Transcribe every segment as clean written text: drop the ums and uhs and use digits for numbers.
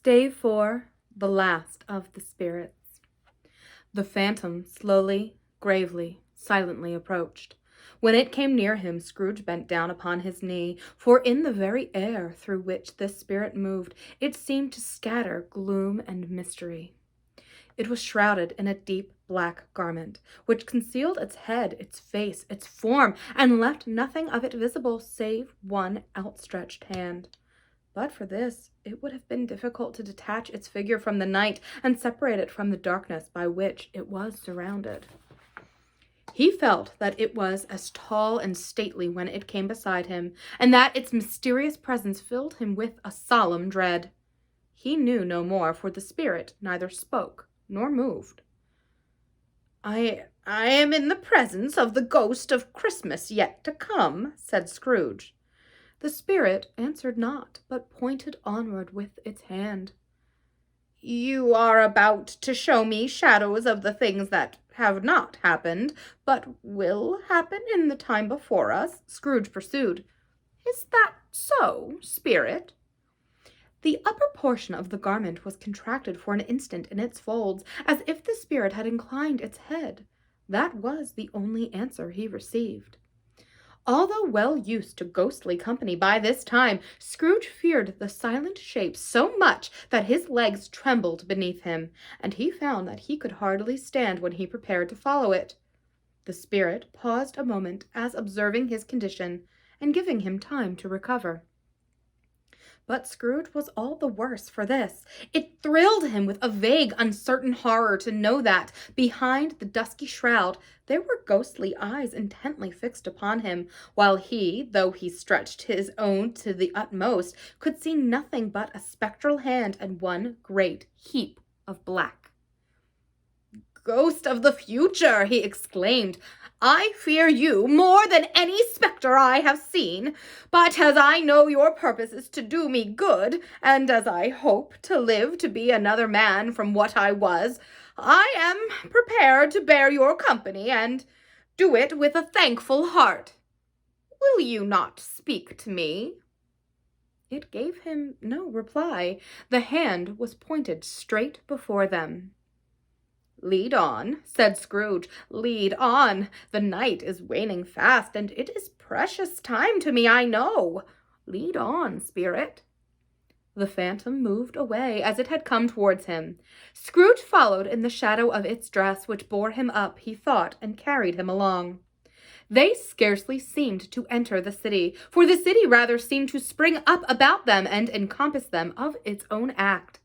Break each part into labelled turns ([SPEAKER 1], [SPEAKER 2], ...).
[SPEAKER 1] Stave for the last of the spirits. The phantom slowly, gravely, silently approached. When it came near him, Scrooge bent down upon his knee, for in the very air through which this spirit moved, it seemed to scatter gloom and mystery. It was shrouded in a deep black garment, which concealed its head, its face, its form, and left nothing of it visible save one outstretched hand. But for this, it would have been difficult to detach its figure from the night and separate it from the darkness by which it was surrounded. He felt that it was as tall and stately when it came beside him, and that its mysterious presence filled him with a solemn dread. He knew no more, for the spirit neither spoke nor moved. I am in the presence of the ghost of Christmas yet to come," said Scrooge. The spirit answered not, but pointed onward with its hand. "You are about to show me shadows of the things that have not happened, but will happen in the time before us," Scrooge pursued. "Is that so, spirit?" The upper portion of the garment was contracted for an instant in its folds, as if the spirit had inclined its head. That was the only answer he received. Although well used to ghostly company by this time, Scrooge feared the silent shape so much that his legs trembled beneath him, and he found that he could hardly stand when he prepared to follow it. The spirit paused a moment, as observing his condition, and giving him time to recover. But Scrooge was all the worse for this. It thrilled him with a vague, uncertain horror to know that, behind the dusky shroud, there were ghostly eyes intently fixed upon him, while he, though he stretched his own to the utmost, could see nothing but a spectral hand and one great heap of black. "Ghost of the future!" he exclaimed. "I fear you more than any spectre I have seen, but as I know your purpose is to do me good, and as I hope to live to be another man from what I was, I am prepared to bear your company, and do it with a thankful heart. Will you not speak to me?" It gave him no reply. The hand was pointed straight before them. "Lead on," said Scrooge. "Lead on. The night is waning fast, and it is precious time to me, I know. Lead on, spirit." The phantom moved away as it had come towards him. Scrooge followed in the shadow of its dress, which bore him up, he thought, and carried him along. They scarcely seemed to enter the city, for the city rather seemed to spring up about them and encompass them of its own act.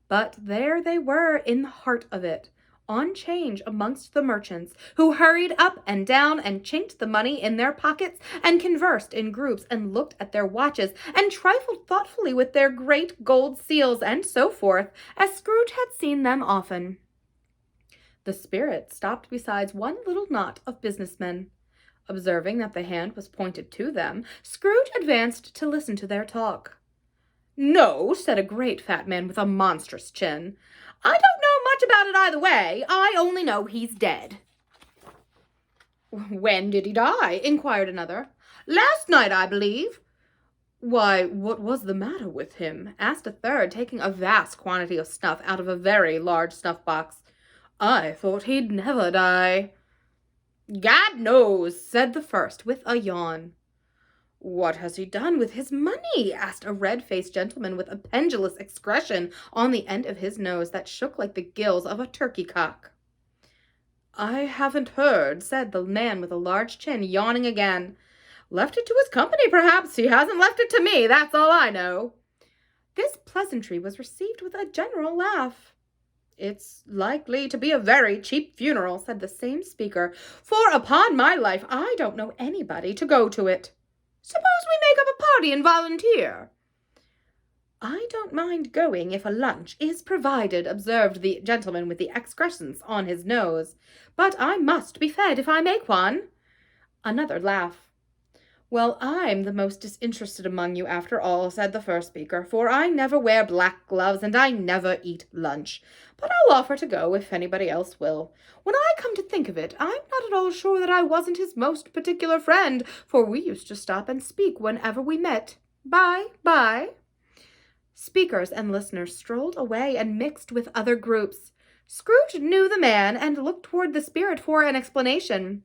[SPEAKER 1] But there they were in the heart of it, on change amongst the merchants, who hurried up and down and chinked the money in their pockets and conversed in groups and looked at their watches and trifled thoughtfully with their great gold seals and so forth, as Scrooge had seen them often. The spirit stopped beside one little knot of businessmen. Observing that the hand was pointed to them, Scrooge advanced to listen to their talk. "No," said a great fat man with a monstrous chin. "I don't know much about it either way. I only know he's dead." "When did he die?" inquired another. "Last night, I believe." "Why, what was the matter with him?" asked a third, taking a vast quantity of snuff out of a very large snuff-box. "I thought he'd never die." "God knows," said the first, with a yawn. "What has he done with his money?" asked a red-faced gentleman with a pendulous expression on the end of his nose that shook like the gills of a turkey-cock. "I haven't heard," said the man with a large chin, yawning again. "Left it to his company, perhaps. He hasn't left it to me, that's all I know." This pleasantry was received with a general laugh. "It's likely to be a very cheap funeral," said the same speaker, "for upon my life I don't know anybody to go to it. Suppose we make up a party and volunteer?" "I don't mind going if a lunch is provided," observed the gentleman with the excrescence on his nose. "But I must be fed if I make one." Another laugh. "Well, I'm the most disinterested among you after all," said the first speaker, "for I never wear black gloves and I never eat lunch. But I'll offer to go if anybody else will. When I come to think of it, I'm not at all sure that I wasn't his most particular friend, for we used to stop and speak whenever we met. Bye. Speakers and listeners strolled away and mixed with other groups. Scrooge knew the man and looked toward the spirit for an explanation.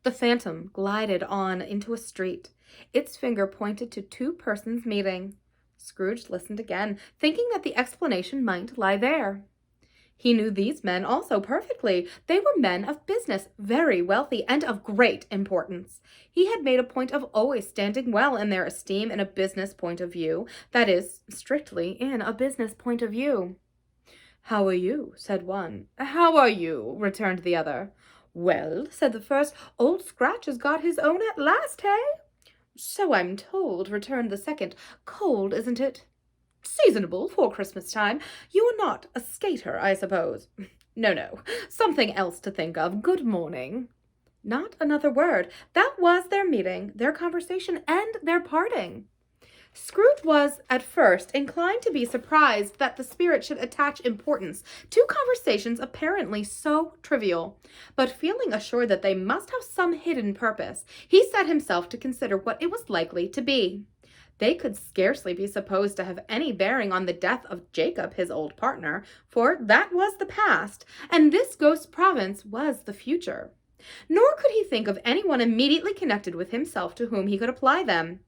[SPEAKER 1] The phantom glided on into a street. Its finger pointed to two persons meeting. Scrooge listened again, thinking that the explanation might lie there. He knew these men also perfectly. They were men of business, very wealthy, and of great importance. He had made a point of always standing well in their esteem in a business point of view, that is, strictly in a business point of view. "How are you?" said one. "How are you?" returned the other. "Well," said the first, "Old Scratch has got his own at last, hey?" "So I'm told," returned the second. "Cold, isn't it?" "Seasonable for Christmas time. You are not a skater, I suppose?" No, something else to think of. Good morning." Not another word. That was their meeting, their conversation, and their parting. Scrooge was, at first, inclined to be surprised that the spirit should attach importance to conversations apparently so trivial. But feeling assured that they must have some hidden purpose, he set himself to consider what it was likely to be. They could scarcely be supposed to have any bearing on the death of Jacob, his old partner, for that was the past, and this ghost province was the future. Nor could he think of anyone immediately connected with himself to whom he could apply them.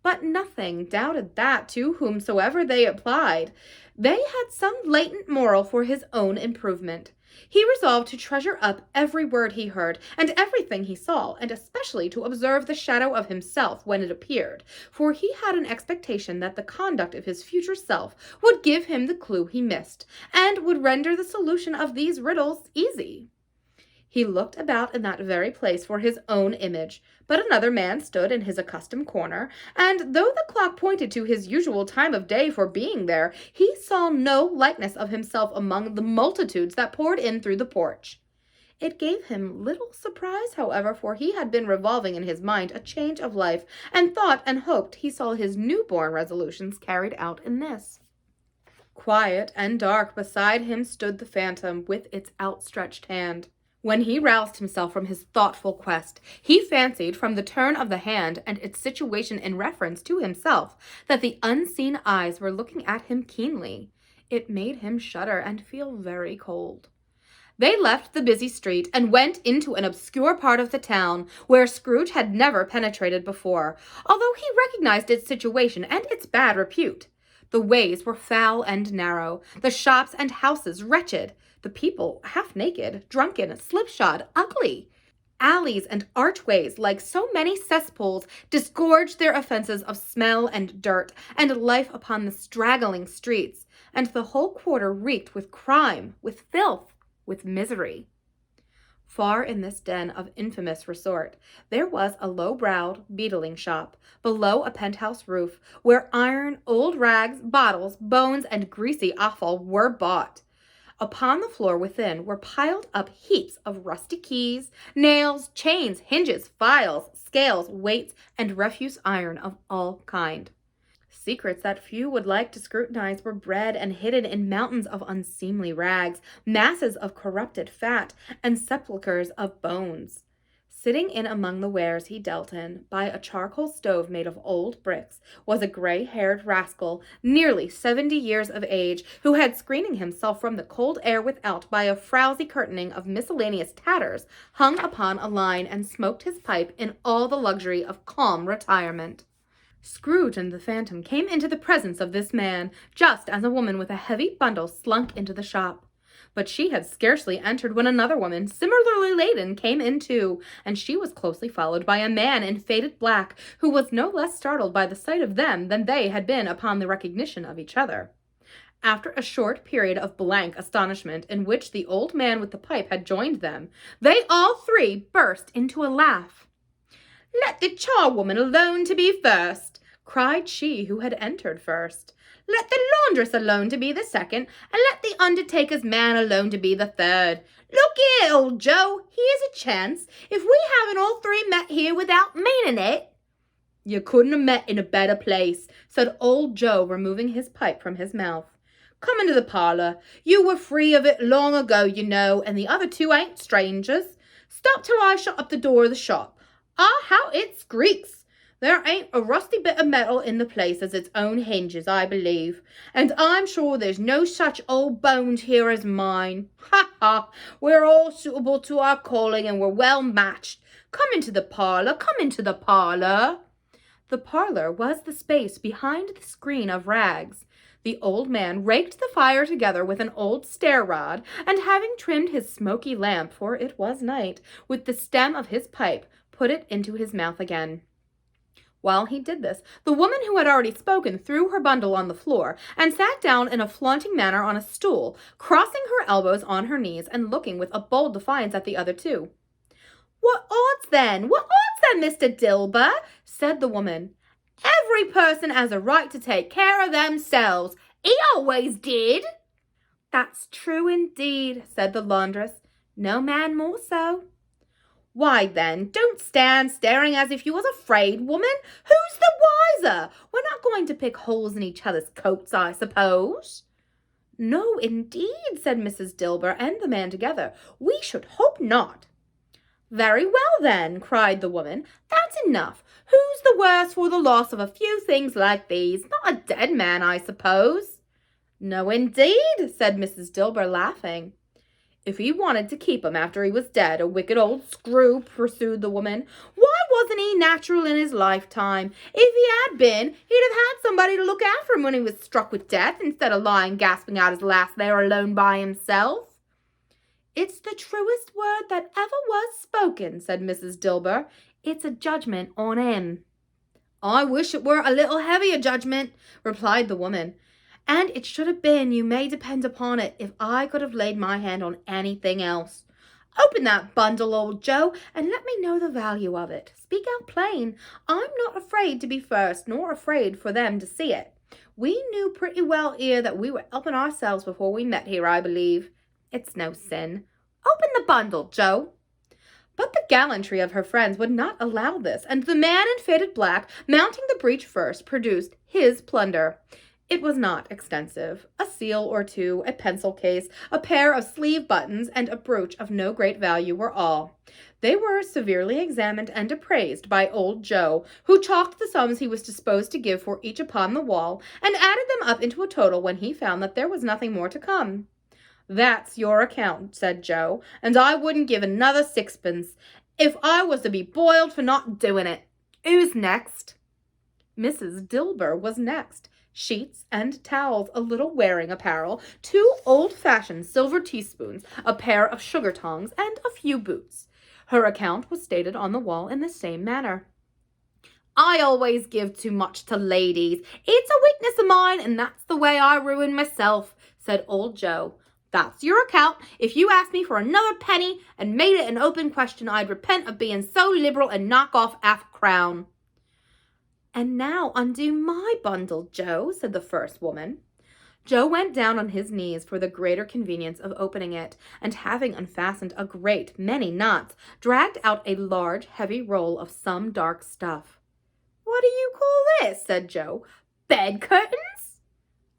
[SPEAKER 1] But nothing doubted that to whomsoever they applied, they had some latent moral for his own improvement. He resolved to treasure up every word he heard, and everything he saw, and especially to observe the shadow of himself when it appeared, for he had an expectation that the conduct of his future self would give him the clue he missed, and would render the solution of these riddles easy. He looked about in that very place for his own image, but another man stood in his accustomed corner, and though the clock pointed to his usual time of day for being there, he saw no likeness of himself among the multitudes that poured in through the porch. It gave him little surprise, however, for he had been revolving in his mind a change of life, and thought and hoped he saw his new-born resolutions carried out in this. Quiet and dark beside him stood the phantom with its outstretched hand. When he roused himself from his thoughtful quest, he fancied from the turn of the hand and its situation in reference to himself that the unseen eyes were looking at him keenly. It made him shudder and feel very cold. They left the busy street and went into an obscure part of the town where Scrooge had never penetrated before, although he recognized its situation and its bad repute. The ways were foul and narrow, the shops and houses wretched, the people half-naked, drunken, slipshod, ugly. Alleys and archways, like so many cesspools, disgorged their offenses of smell and dirt, and life upon the straggling streets, and the whole quarter reeked with crime, with filth, with misery. Far in this den of infamous resort, there was a low-browed beetling shop, below a penthouse roof, where iron, old rags, bottles, bones, and greasy offal were bought. Upon the floor within were piled up heaps of rusty keys, nails, chains, hinges, files, scales, weights, and refuse iron of all kind. Secrets that few would like to scrutinize were bred and hidden in mountains of unseemly rags, masses of corrupted fat, and sepulchres of bones. Sitting in among the wares he dealt in, by a charcoal stove made of old bricks, was a gray-haired rascal, nearly 70 years of age, who had screening himself from the cold air without by a frowsy curtaining of miscellaneous tatters, hung upon a line and smoked his pipe in all the luxury of calm retirement. Scrooge and the phantom came into the presence of this man, just as a woman with a heavy bundle slunk into the shop. But she had scarcely entered when another woman, similarly laden, came in too, and she was closely followed by a man in faded black, who was no less startled by the sight of them than they had been upon the recognition of each other. After a short period of blank astonishment in which the old man with the pipe had joined them, they all three burst into a laugh. "Let the charwoman alone to be first," cried she who had entered first. "Let the laundress alone to be the second, and let the undertaker's man alone to be the third. Look here, old Joe, here's a chance. If we haven't all three met here without meaning it—" "You couldn't have met in a better place," said old Joe, removing his pipe from his mouth. "Come into the parlor. You were free of it long ago, you know, and the other two ain't strangers. Stop till I shut up the door of the shop. Ah, how it squeaks! There ain't a rusty bit of metal in the place as its own hinges, I believe, and I'm sure there's no such old bones here as mine. Ha ha! We're all suitable to our calling, and we're well matched. Come into the parlour, come into the parlour. The parlour was the space behind the screen of rags. The old man raked the fire together with an old stair-rod, and having trimmed his smoky lamp, for it was night, with the stem of his pipe, put it into his mouth again. While he did this, the woman who had already spoken threw her bundle on the floor and sat down in a flaunting manner on a stool, crossing her elbows on her knees and looking with a bold defiance at the other two. What odds then, Mr. Dilber? Said the woman. Every person has a right to take care of themselves. He always did. That's true indeed, said the laundress. No man more so. Why then, don't stand staring as if you was afraid, woman. Who's the wiser? We're not going to pick holes in each other's coats, I suppose. No, indeed, said Mrs. Dilber and the man together. We should hope not. Very well, then, cried the woman. That's enough. Who's the worse for the loss of a few things like these? Not a dead man, I suppose. No, indeed, said Mrs. Dilber, laughing. If he wanted to keep him after he was dead, a wicked old screw, pursued the woman, why wasn't he natural in his lifetime? If he had been, he'd have had somebody to look after him when he was struck with death, instead of lying gasping out his last there alone by himself. It's the truest word that ever was spoken, said Mrs. Dilber. It's a judgment on him. I wish it were a little heavier judgment, replied the woman. And it should have been, you may depend upon it, if I could have laid my hand on anything else. Open that bundle, old Joe, and let me know the value of it. Speak out plain. I'm not afraid to be first, nor afraid for them to see it. We knew pretty well ere that we were helping ourselves before we met here, I believe. It's no sin. Open the bundle, Joe. But the gallantry of her friends would not allow this, and the man in faded black, mounting the breach first, produced his plunder. It was not extensive. A seal or two, a pencil case, a pair of sleeve buttons, and a brooch of no great value were all. They were severely examined and appraised by old Joe, who chalked the sums he was disposed to give for each upon the wall, and added them up into a total when he found that there was nothing more to come. That's your account, said Joe, and I wouldn't give another sixpence if I was to be boiled for not doing it. Who's next? Mrs. Dilber was next. Sheets and towels, a little wearing apparel, 2 old-fashioned silver teaspoons, a pair of sugar tongs, and a few boots. Her account was stated on the wall in the same manner. I always give too much to ladies. It's a weakness of mine, and that's the way I ruin myself, said old Joe. That's your account. If you asked me for another penny and made it an open question, I'd repent of being so liberal and knock off half-a-crown. And now undo my bundle, Joe, said the first woman. Joe went down on his knees for the greater convenience of opening it, and having unfastened a great many knots, dragged out a large, heavy roll of some dark stuff. What do you call this? Said Joe. Bed curtains?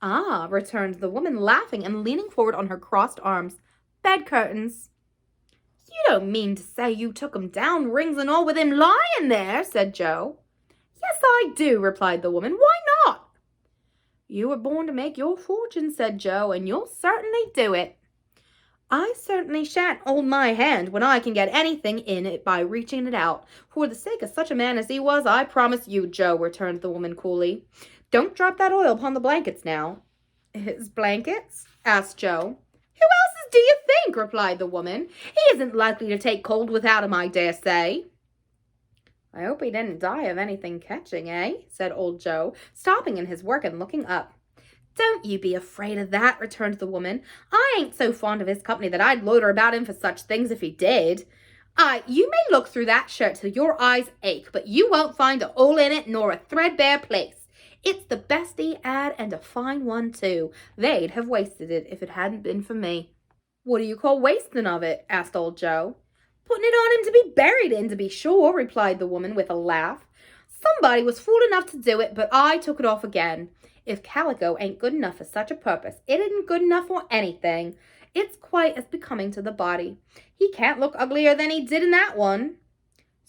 [SPEAKER 1] Ah, returned the woman, laughing and leaning forward on her crossed arms. Bed curtains. You don't mean to say you took 'em down, rings and all, with him lying there, said Joe. Yes, I do, replied the woman. Why not? You were born to make your fortune, said Joe, and you'll certainly do it. I certainly shan't hold my hand when I can get anything in it by reaching it out. For the sake of such a man as he was, I promise you, Joe, returned the woman coolly. Don't drop that oil upon the blankets now. His blankets? Asked Joe. Who else's do you think? Replied the woman. He isn't likely to take cold without him, I dare say. I hope he didn't die of anything catching, eh? Said old Joe, stopping in his work and looking up. Don't you be afraid of that, returned the woman. I ain't so fond of his company that I'd loiter about him for such things if he did. You may look through that shirt till your eyes ache, but you won't find a hole in it nor a threadbare place. It's the best he had, and a fine one, too. They'd have wasted it if it hadn't been for me. What do you call wasting of it? Asked old Joe. Putting it on him to be buried in, to be sure, replied the woman with a laugh. Somebody was fool enough to do it, but I took it off again. If calico ain't good enough for such a purpose, it isn't good enough for anything. It's quite as becoming to the body. He can't look uglier than he did in that one.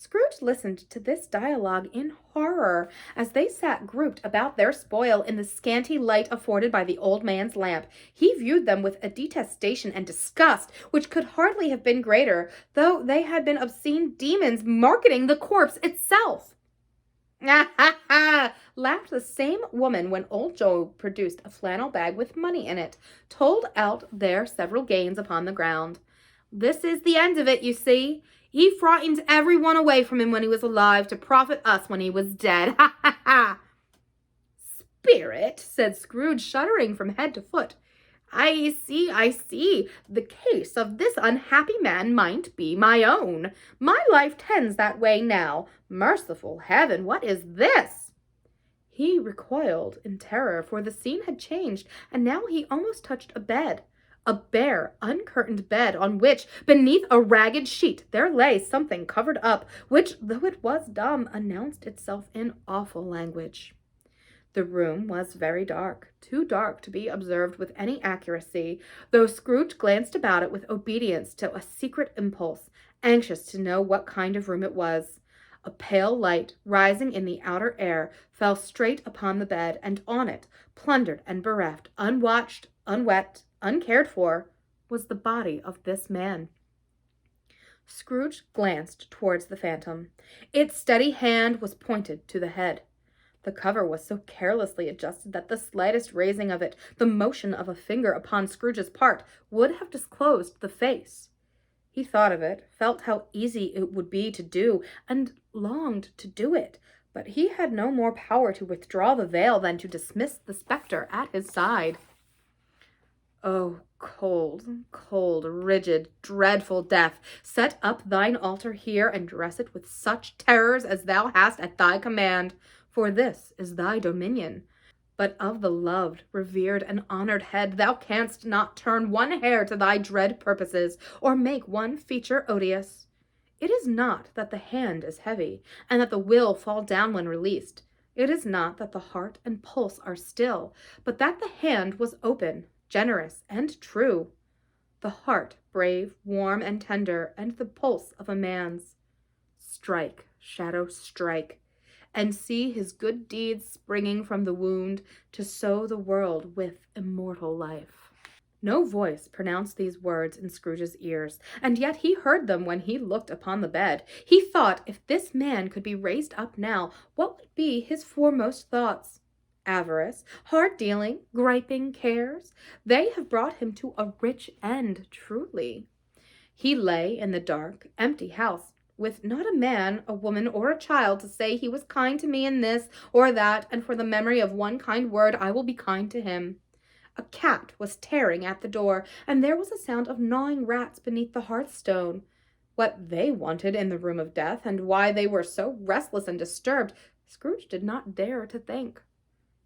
[SPEAKER 1] Scrooge listened to this dialogue in horror as they sat grouped about their spoil in the scanty light afforded by the old man's lamp. He viewed them with a detestation and disgust which could hardly have been greater, though they had been obscene demons marketing the corpse itself. "Ha ha ha!" laughed the same woman when old Joe produced a flannel bag with money in it, told out their several gains upon the ground. "This is the end of it, you see. He frightened every one away from him when he was alive to profit us when he was dead. Ha ha ha!" "Spirit," said Scrooge, shuddering from head to foot. I see. The case of this unhappy man might be my own. My life tends that way now. Merciful heaven, what is this?" He recoiled in terror, for the scene had changed, and now he almost touched a bed. A bare, uncurtained bed on which, beneath a ragged sheet, there lay something covered up, which, though it was dumb, announced itself in awful language. The room was very dark, too dark to be observed with any accuracy, though Scrooge glanced about it with obedience to a secret impulse, anxious to know what kind of room it was. A pale light, rising in the outer air, fell straight upon the bed, and on it, plundered and bereft, unwatched, unwept, uncared for, was the body of this man. Scrooge glanced towards the phantom. Its steady hand was pointed to the head. The cover was so carelessly adjusted that the slightest raising of it, the motion of a finger upon Scrooge's part, would have disclosed the face. He thought of it, felt how easy it would be to do, and longed to do it, but he had no more power to withdraw the veil than to dismiss the spectre at his side. "Oh, cold, cold, rigid, dreadful death, set up thine altar here, and dress it with such terrors as thou hast at thy command, for this is thy dominion. But of the loved, revered, and honored head thou canst not turn one hair to thy dread purposes, or make one feature odious. It is not that the hand is heavy, and that the will fall down when released. It is not that the heart and pulse are still, but that the hand was open, generous, and true. The heart brave, warm, and tender, and the pulse of a man's. Strike, shadow, strike, and see his good deeds springing from the wound to sow the world with immortal life. No voice pronounced these words in Scrooge's ears, and yet he heard them when he looked upon the bed. He thought, if this man could be raised up now, what would be his foremost thoughts? Avarice, hard-dealing, griping cares, they have brought him to a rich end, truly. He lay in the dark, empty house, with not a man, a woman, or a child to say he was kind to me in this or that, and for the memory of one kind word I will be kind to him. A cat was tearing at the door, and there was a sound of gnawing rats beneath the hearthstone. What they wanted in the room of death, and why they were so restless and disturbed, Scrooge did not dare to think.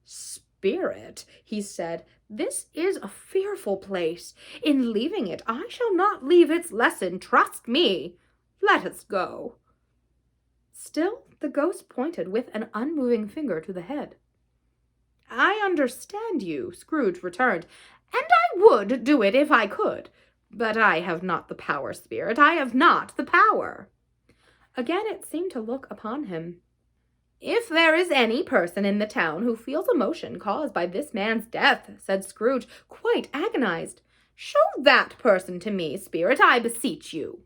[SPEAKER 1] "Spirit," he said, "this is a fearful place. In leaving it, I shall not leave its lesson, trust me. Let us go." Still the ghost pointed with an unmoving finger to the head. "I understand you," Scrooge returned, "and I would do it if I could. But I have not the power, Spirit, I have not the power." Again it seemed to look upon him. "If there is any person in the town who feels emotion caused by this man's death," said Scrooge, quite agonized, "show that person to me, Spirit, I beseech you."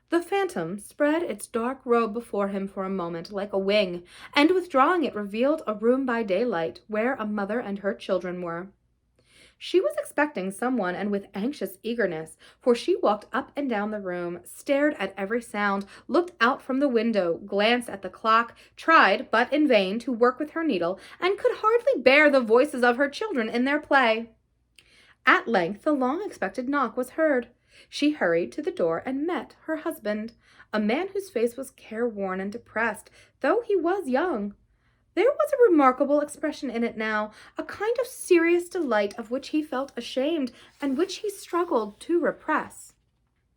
[SPEAKER 1] The phantom spread its dark robe before him for a moment like a wing, and withdrawing it revealed a room by daylight, where a mother and her children were. She was expecting someone, and with anxious eagerness, for she walked up and down the room, stared at every sound, looked out from the window, glanced at the clock, tried, but in vain, to work with her needle, and could hardly bear the voices of her children in their play. At length the long-expected knock was heard. She hurried to the door and met her husband, a man whose face was careworn and depressed, though he was young. There was a remarkable expression in it now, a kind of serious delight of which he felt ashamed, and which he struggled to repress.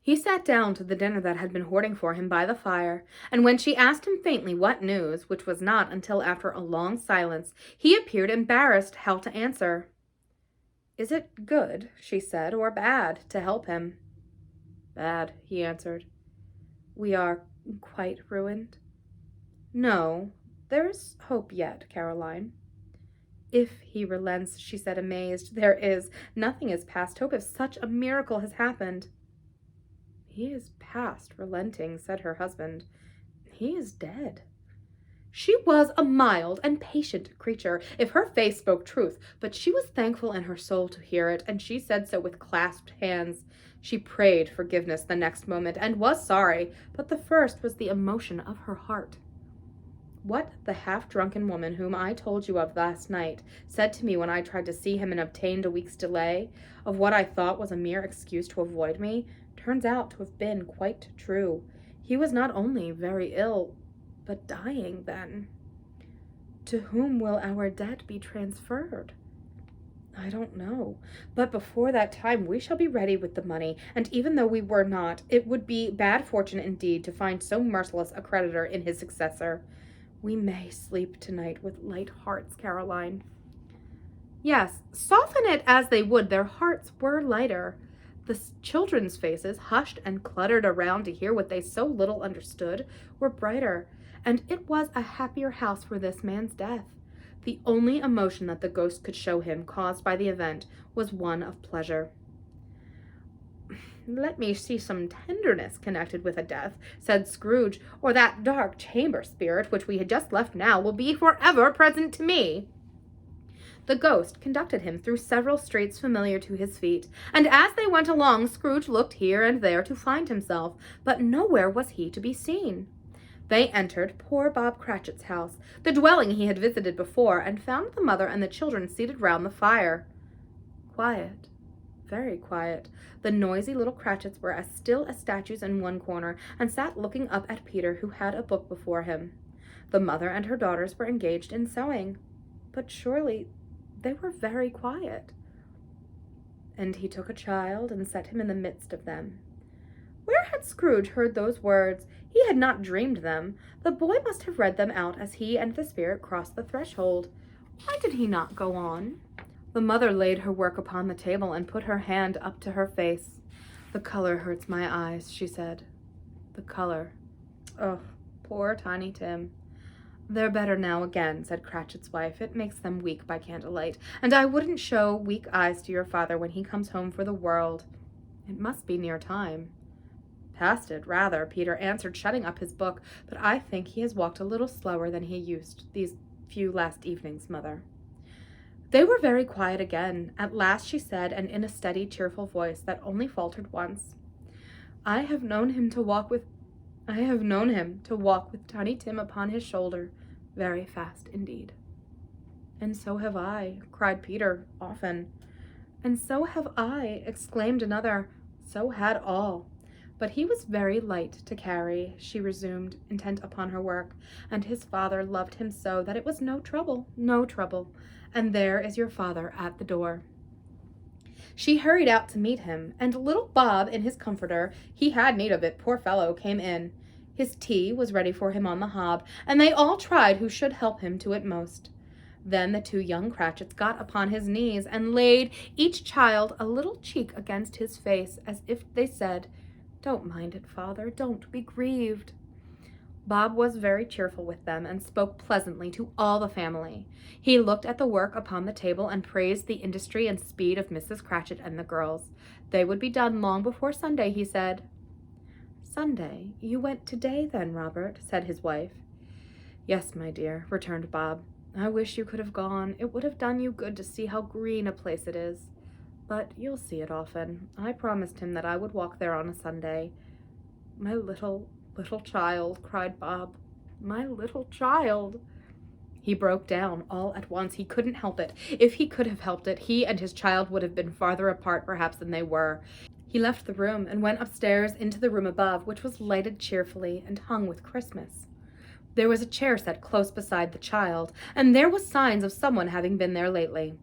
[SPEAKER 1] He sat down to the dinner that had been hoarding for him by the fire, and when she asked him faintly what news, which was not until after a long silence, he appeared embarrassed how to answer. "Is it good," she said, "or bad, to help him?" "Bad," he answered. "We are Quite ruined? No, there's hope yet, Caroline. If he relents, she said, amazed. There is. Nothing is past hope if such a miracle has happened. He is past relenting, said her husband. He is dead. She was a mild and patient creature, if her face spoke truth, but she was thankful in her soul to hear it, and she said so with clasped hands. She prayed forgiveness the next moment, and was sorry, but the first was the emotion of her heart. What the half-drunken woman whom I told you of last night said to me when I tried to see him and obtained a week's delay, of what I thought was a mere excuse to avoid me, turns out to have been quite true. He was not only very ill, but dying then. To whom will our debt be transferred? I don't know, but before that time we shall be ready with the money, and even though we were not, it would be bad fortune indeed to find so merciless a creditor in his successor. We may sleep tonight with light hearts, Caroline. Yes, soften it as they would, their hearts were lighter. The children's faces, hushed and cluttered around to hear what they so little understood, were brighter, and it was a happier house for this man's death. The only emotion that the ghost could show him, caused by the event, was one of pleasure. Let me see some tenderness connected with a death, said Scrooge, or that dark chamber spirit which we had just left now will be forever present to me. The ghost conducted him through several streets familiar to his feet, and as they went along, Scrooge looked here and there to find himself, but nowhere was he to be seen. They entered poor Bob Cratchit's house, the dwelling he had visited before, and found the mother and the children seated round the fire. Quiet, very quiet. The noisy little Cratchits were as still as statues in one corner, and sat looking up at Peter, who had a book before him. The mother and her daughters were engaged in sewing, but surely they were very quiet. And he took a child and set him in the midst of them. Where had Scrooge heard those words? He had not dreamed them. The boy must have read them out as he and the spirit crossed the threshold. Why did he not go on? The mother laid her work upon the table and put her hand up to her face. The color hurts my eyes, she said. The color. Oh, poor Tiny Tim. They're better now again, said Cratchit's wife. It makes them weak by candlelight, and I wouldn't show weak eyes to your father when he comes home for the world. It must be near time. Past it, rather, Peter answered, shutting up his book, but I think he has walked a little slower than he used these few last evenings, mother. They were very quiet again. At last she said, and in a steady, cheerful voice that only faltered once, I have known him to walk with Tiny Tim upon his shoulder, very fast indeed. And so have I, cried Peter, often. And so have I, exclaimed another. So had all. But he was very light to carry, she resumed, intent upon her work, and his father loved him so that it was no trouble, and there is your father at the door. She hurried out to meet him, and little Bob in his comforter, he had need of it, poor fellow, came in. His tea was ready for him on the hob, and they all tried who should help him to it most. Then the two young Cratchits got upon his knees, and laid each child a little cheek against his face, as if they said, Don't mind it, father, don't be grieved. Bob was very cheerful with them, and spoke pleasantly to all the family. He looked at the work upon the table, and praised the industry and speed of Mrs. Cratchit and the girls. They would be done long before Sunday, he said. Sunday? You went today, then, Robert? Said his wife. Yes, my dear, returned Bob. I wish you could have gone. It would have done you good to see how green a place it is. But you'll see it often. I promised him that I would walk there on a Sunday. My little child, cried Bob. My little child. He broke down all at once. He couldn't help it. If he could have helped it, he and his child would have been farther apart perhaps than they were. He left the room and went upstairs into the room above, which was lighted cheerfully and hung with Christmas. There was a chair set close beside the child, and there was signs of someone having been there lately.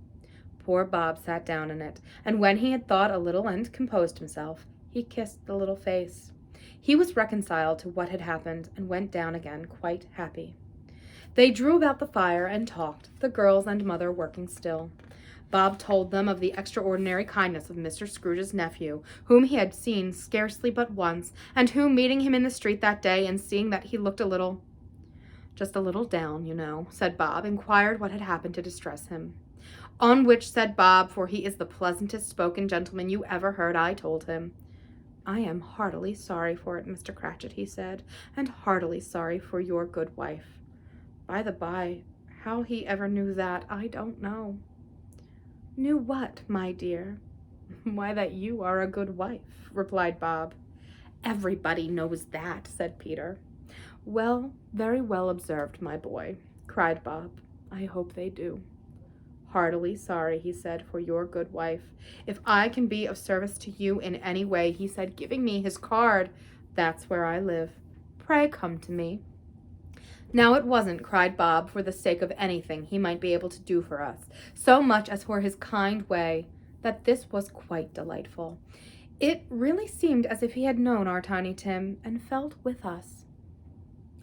[SPEAKER 1] Poor Bob sat down in it, and when he had thought a little and composed himself, he kissed the little face. He was reconciled to what had happened, and went down again quite happy. They drew about the fire and talked, the girls and mother working still. Bob told them of the extraordinary kindness of Mr. Scrooge's nephew, whom he had seen scarcely but once, and who, meeting him in the street that day, and seeing that he looked just a little down, you know, said Bob, inquired what had happened to distress him. On which said Bob, for he is the pleasantest spoken gentleman you ever heard, I told him, I am heartily sorry for it, Mr. Cratchit, he said, and heartily sorry for your good wife. By the by, how he ever knew that, I don't know. Knew what, my dear? Why, that you are a good wife, replied Bob. Everybody knows that, said Peter. Well, very well observed, my boy, cried Bob. I hope they do. Heartily sorry, he said, for your good wife. If I can be of service to you in any way, he said, giving me his card, that's where I live. Pray come to me. Now it wasn't, cried Bob, for the sake of anything he might be able to do for us, so much as for his kind way, that this was quite delightful. It really seemed as if he had known our Tiny Tim, and felt with us.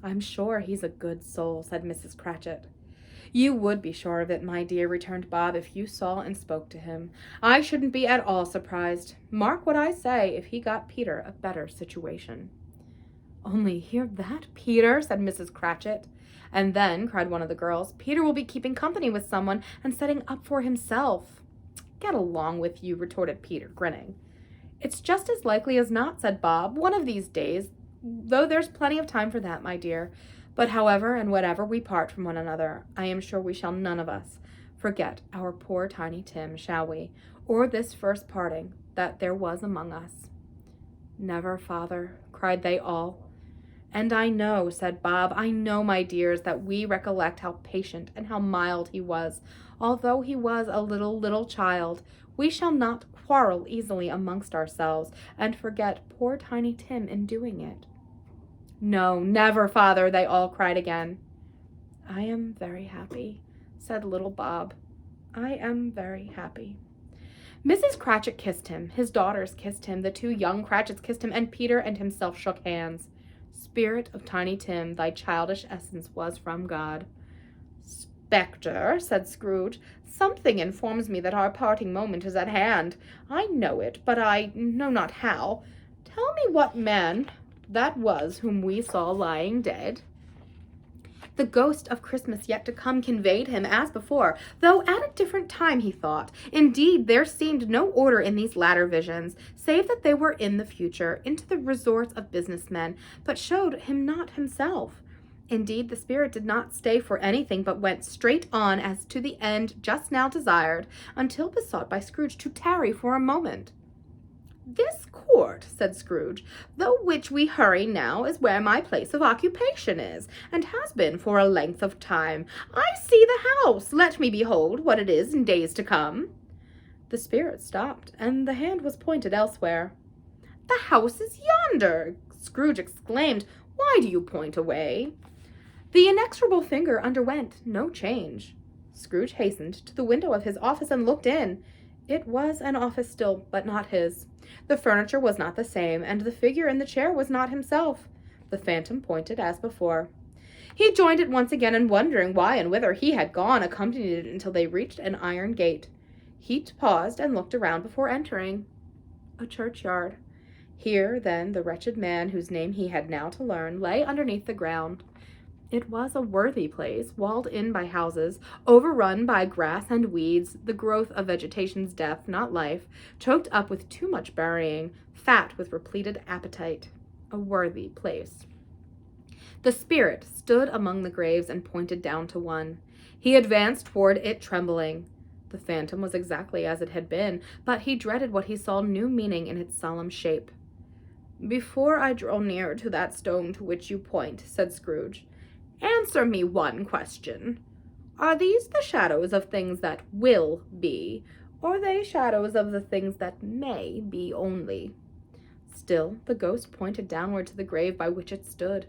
[SPEAKER 1] I'm sure he's a good soul, said Mrs. Cratchit. You would be sure of it, my dear, returned Bob, if you saw and spoke to him. I shouldn't be at all surprised. Mark what I say, if he got Peter a better situation. Only hear that, Peter, said Mrs. Cratchit. And then, cried one of the girls, Peter will be keeping company with someone and setting up for himself. Get along with you, retorted Peter, grinning. It's just as likely as not, said Bob, one of these days, though there's plenty of time for that, my dear. But however and whatever we part from one another, I am sure we shall none of us forget our poor Tiny Tim, shall we, or this first parting that there was among us. Never, father, cried they all. And I know, said Bob, I know, my dears, that we recollect how patient and how mild he was. Although he was a little child, we shall not quarrel easily amongst ourselves, and forget poor Tiny Tim in doing it. No, never, father, they all cried again. I am very happy, said little Bob. I am very happy. Mrs. Cratchit kissed him, his daughters kissed him, the two young Cratchits kissed him, and Peter and himself shook hands. Spirit of Tiny Tim, thy childish essence was from God. Spectre, said Scrooge, something informs me that our parting moment is at hand. I know it, but I know not how. Tell me what man that was whom we saw lying dead. The ghost of Christmas yet to come conveyed him as before, though at a different time, he thought. Indeed, there seemed no order in these latter visions, save that they were in the future, into the resorts of business men, but showed him not himself. Indeed, the spirit did not stay for anything, but went straight on as to the end just now desired, until besought by Scrooge to tarry for a moment. This court, said Scrooge, though which we hurry now, is where my place of occupation is, and has been for a length of time. I see the house. Let me behold what it is in days to come. The spirit stopped, and the hand was pointed elsewhere. The house is yonder, Scrooge exclaimed. Why do you point away? The inexorable finger underwent no change. Scrooge hastened to the window of his office and looked in. It was an office still, but not his. The furniture was not the same, and the figure in the chair was not himself. The phantom pointed as before. He joined it once again, and wondering why and whither he had gone, accompanied it until they reached an iron gate. He paused and looked around before entering. A churchyard. Here, then, the wretched man, whose name he had now to learn, lay underneath the ground. It was a worthy place, walled in by houses, overrun by grass and weeds, the growth of vegetation's death, not life, choked up with too much burying, fat with repleted appetite. A worthy place. The spirit stood among the graves and pointed down to one. He advanced toward it trembling. The phantom was exactly as it had been, but he dreaded what he saw new meaning in its solemn shape. Before I draw near to that stone to which you point, said Scrooge, answer me one question. Are these the shadows of things that will be, or are they shadows of the things that may be only? Still, the ghost pointed downward to the grave by which it stood.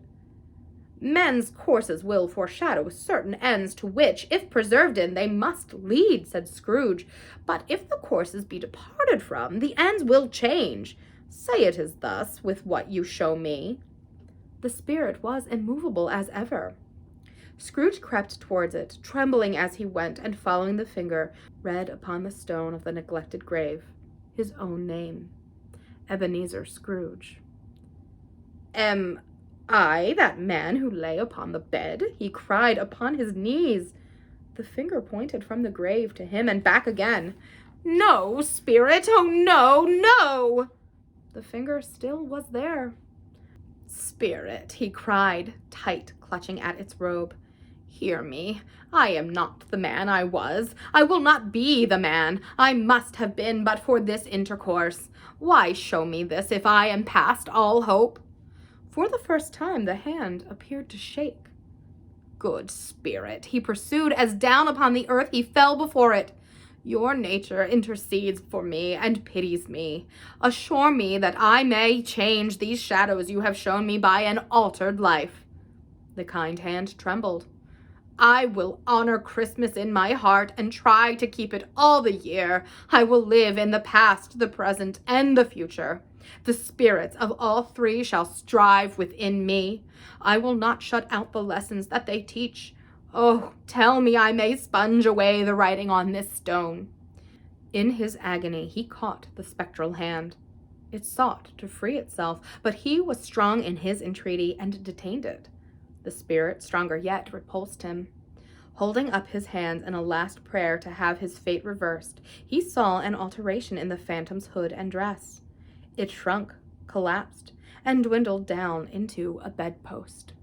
[SPEAKER 1] Men's courses will foreshadow certain ends to which, if preserved in, they must lead, said Scrooge. But if the courses be departed from, the ends will change. Say it is thus with what you show me. The spirit was immovable as ever. Scrooge crept towards it, trembling as he went, and following the finger, read upon the stone of the neglected grave his own name, Ebenezer Scrooge. "Am I that man who lay upon the bed?" he cried upon his knees. The finger pointed from the grave to him and back again. "No, spirit! Oh, no, no!" The finger still was there. "Spirit," he cried, tight clutching at its robe, "hear me. I am not the man I was. I will not be the man I must have been but for this intercourse. Why show me this if I am past all hope?" For the first time the hand appeared to shake. "Good spirit," he pursued, as down upon the earth he fell before it, "your nature intercedes for me and pities me. Assure me that I may change these shadows you have shown me by an altered life." The kind hand trembled. "I will honor Christmas in my heart and try to keep it all the year. I will live in the past, the present, and the future. The spirits of all three shall strive within me. I will not shut out the lessons that they teach. Oh, tell me I may sponge away the writing on this stone." In his agony, he caught the spectral hand. It sought to free itself, but he was strong in his entreaty and detained it. The spirit, stronger yet, repulsed him. Holding up his hands in a last prayer to have his fate reversed, he saw an alteration in the phantom's hood and dress. It shrunk, collapsed, and dwindled down into a bedpost.